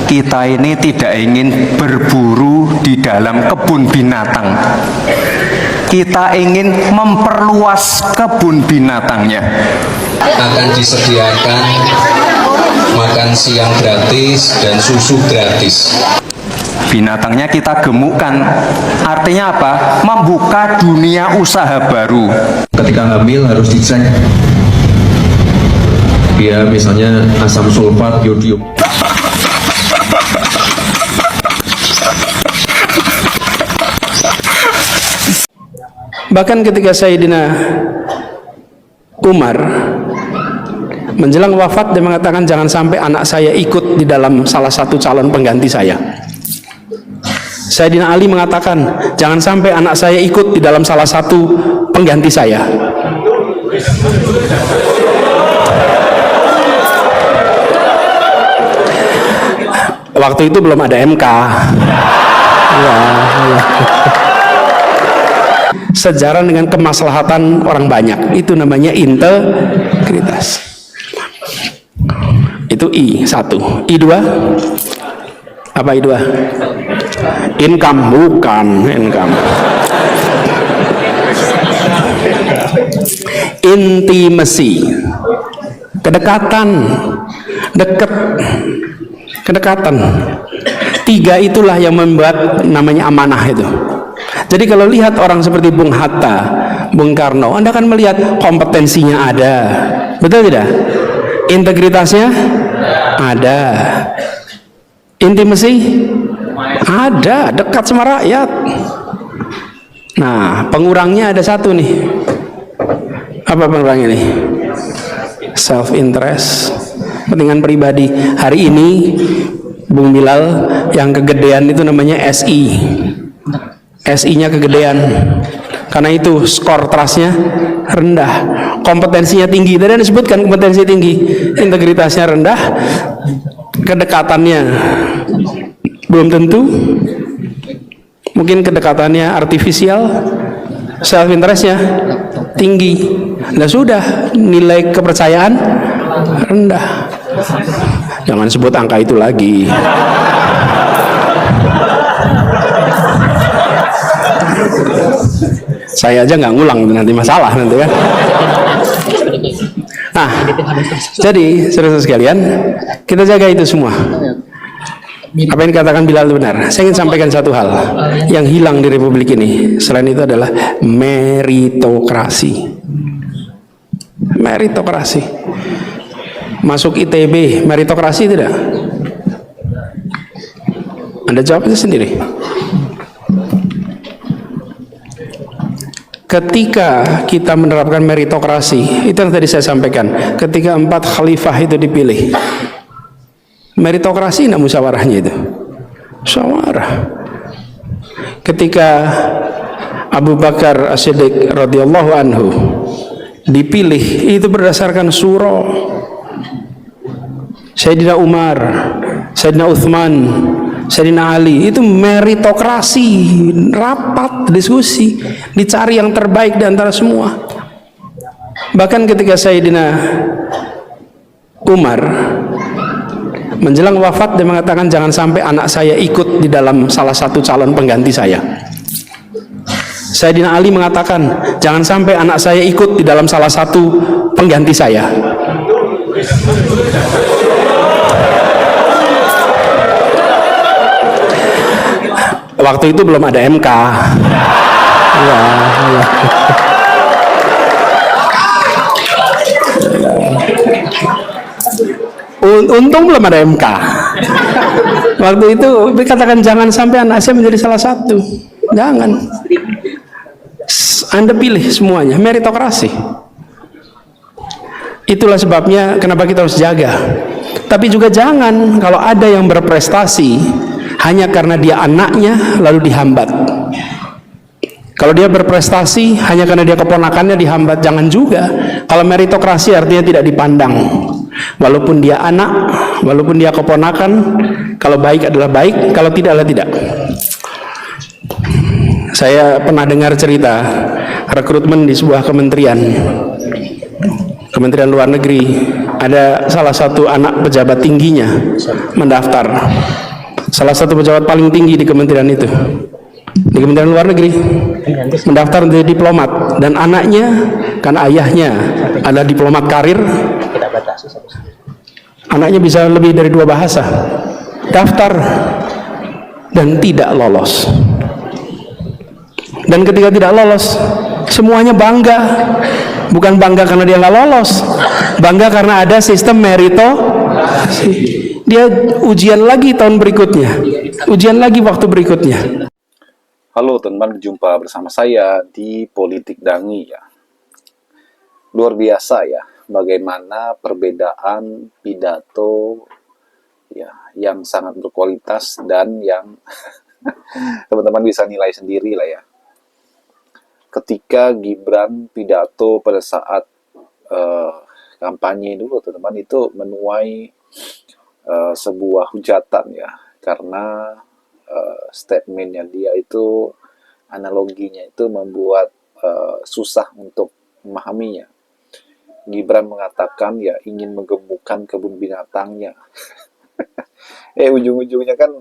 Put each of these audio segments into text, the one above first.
kita ini tidak ingin berburu di dalam kebun binatang. Kita ingin memperluas kebun binatangnya. Akan disediakan makan siang gratis dan susu gratis. Binatangnya kita gemukkan. Artinya apa? Membuka dunia usaha baru. Ketika hamil harus dicek. Ya, misalnya asam sulfat, yodium. Bahkan ketika Sayyidina Umar menjelang wafat, dia mengatakan jangan sampai anak saya ikut di dalam salah satu calon pengganti saya. Sayyidina Ali mengatakan jangan sampai anak saya ikut di dalam salah satu pengganti saya. Waktu itu belum ada MK. Ya. Sejalan dengan kemaslahatan orang banyak, itu namanya integritas. Itu I1. I2 apa? I2 income, bukan income. Intimacy, kedekatan, dekat, kedekatan. 3 itulah yang membuat namanya amanah itu. Jadi kalau lihat orang seperti Bung Hatta, Bung Karno, Anda akan melihat kompetensinya ada, betul tidak? Integritasnya ada, intimasi ada, dekat sama rakyat. Nah, pengurangnya ada satu nih. Apa pengurangnya nih? Self interest, kepentingan pribadi. Hari ini Bung Bilal yang kegedean itu namanya SI. SI-nya kegedean, karena itu skor trustnya rendah, kompetensinya tinggi. Tadi Anda sebutkan kompetensi tinggi, integritasnya rendah, kedekatannya belum tentu, mungkin kedekatannya artifisial, self interestnya tinggi. Nah sudah, nilai kepercayaan rendah. Jangan sebut angka itu lagi. Saya aja nggak ngulang, nanti masalah nanti kan. Nah, jadi saudara sekalian, kita jaga itu semua. Apa yang dikatakan Bilal itu benar. Saya ingin sampaikan satu hal yang hilang di Republik ini. Selain itu adalah meritokrasi. Meritokrasi. Masuk ITB, meritokrasi tidak? Anda jawab itu sendiri. Ketika kita menerapkan meritokrasi, itu yang tadi saya sampaikan, ketika 4 khalifah itu dipilih, meritokrasi tidak musyawarahnya itu, musyawarah. Ketika Abu Bakar As-Siddiq radhiyallahu anhu dipilih, itu berdasarkan syura. Sayyidina Umar, Sayyidina Uthman, Sayyidina Ali, itu meritokrasi, rapat, diskusi, dicari yang terbaik di antara semua. Bahkan ketika Sayyidina Umar menjelang wafat, dia mengatakan jangan sampai anak saya ikut di dalam salah satu calon pengganti saya. Sayyidina Ali mengatakan jangan sampai anak saya ikut di dalam salah satu pengganti saya. Waktu itu belum ada MK. Ya. Untung belum ada MK. Waktu itu dikatakan jangan sampai anak saya menjadi salah satu. Jangan. Anda pilih semuanya, meritokrasi. Itulah sebabnya kenapa kita harus jaga. Tapi juga jangan kalau ada yang berprestasi hanya karena dia anaknya lalu dihambat. Kalau dia berprestasi hanya karena dia keponakannya dihambat, jangan juga. Kalau meritokrasi artinya tidak dipandang. Walaupun dia anak, walaupun dia keponakan, kalau baik adalah baik, kalau tidak adalah tidak. Saya pernah dengar cerita rekrutmen di sebuah kementerian Luar Negeri. ada salah satu anak pejabat tingginya mendaftar, salah satu pejabat paling tinggi di kementerian itu, di Kementerian Luar Negeri, mendaftar menjadi diplomat, dan anaknya, kan ayahnya adalah diplomat karir, anaknya bisa lebih dari 2 bahasa, daftar dan tidak lolos. Dan ketika tidak lolos, semuanya bangga. Bukan bangga karena dia nggak lolos, bangga karena ada sistem meritokrasi. Dia ujian lagi tahun berikutnya, ujian lagi waktu berikutnya. Halo teman, jumpa bersama saya di Politik Dangi ya. Luar biasa ya, bagaimana perbedaan pidato ya yang sangat berkualitas dan yang teman-teman bisa nilai sendiri lah ya. Ketika Gibran pidato pada saat kampanye dulu teman-teman, itu menuai sebuah hujatan ya, karena statementnya dia itu, analoginya itu membuat susah untuk memahaminya. Gibran mengatakan ya ingin menggemukkan kebun binatangnya. Ujung-ujungnya kan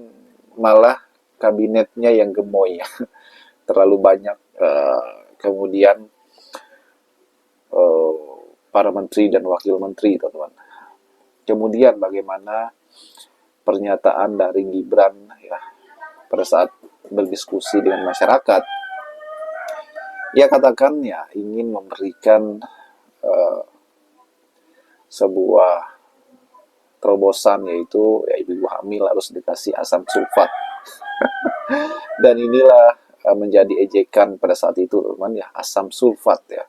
malah kabinetnya yang gemoy ya. Terlalu banyak kemudian para menteri dan wakil menteri, teman-teman. Kemudian bagaimana pernyataan dari Gibran ya pada saat berdiskusi dengan masyarakat. Ia katakan ya ingin memberikan sebuah terobosan, yaitu ya ibu hamil harus dikasih asam sulfat. Dan inilah menjadi ejekan pada saat itu, teman-teman ya, asam sulfat ya.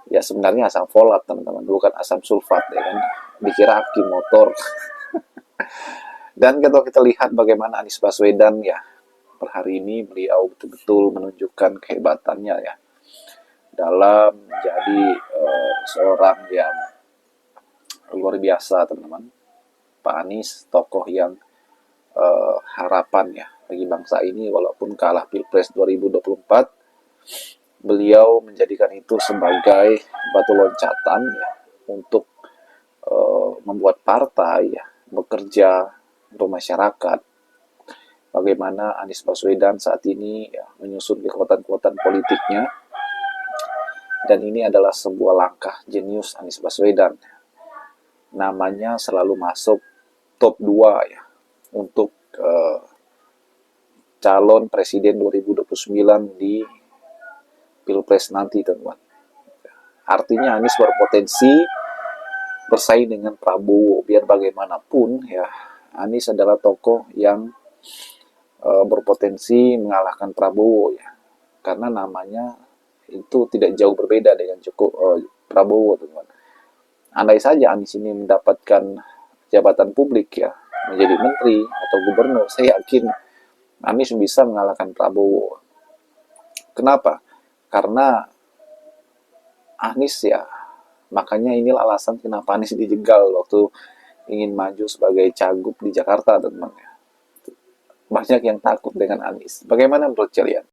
Ya sebenarnya asam folat, teman-teman, bukan asam sulfat ya kan. Dikira aki motor. Dan kalau kita lihat bagaimana Anies Baswedan ya, per hari ini beliau betul-betul menunjukkan kehebatannya ya dalam menjadi seorang yang luar biasa, teman-teman. Pak Anies, tokoh yang harapan ya bagi bangsa ini, walaupun kalah Pilpres 2024, beliau menjadikan itu sebagai batu loncatan ya untuk membuat partai ya bekerja untuk masyarakat. Bagaimana Anies Baswedan saat ini ya menyusun kekuatan-kekuatan politiknya, dan ini adalah sebuah langkah jenius Anies Baswedan. Namanya selalu masuk top 2 ya untuk calon presiden 2029 di Pilpres nanti, teman-teman. Artinya Anies berpotensi bersaing dengan Prabowo. Biar bagaimanapun ya, Anies adalah tokoh yang berpotensi mengalahkan Prabowo ya, karena namanya itu tidak jauh berbeda dengan Prabowo, teman-teman. Andai saja Anies ini mendapatkan jabatan publik ya, menjadi menteri atau gubernur, saya yakin Anies bisa mengalahkan Prabowo. Kenapa? Karena Anies ya, makanya inilah alasan kenapa Anies dijegal waktu ingin maju sebagai cagup di Jakarta, teman-teman. Banyak yang takut dengan Anies. Bagaimana menurut kalian?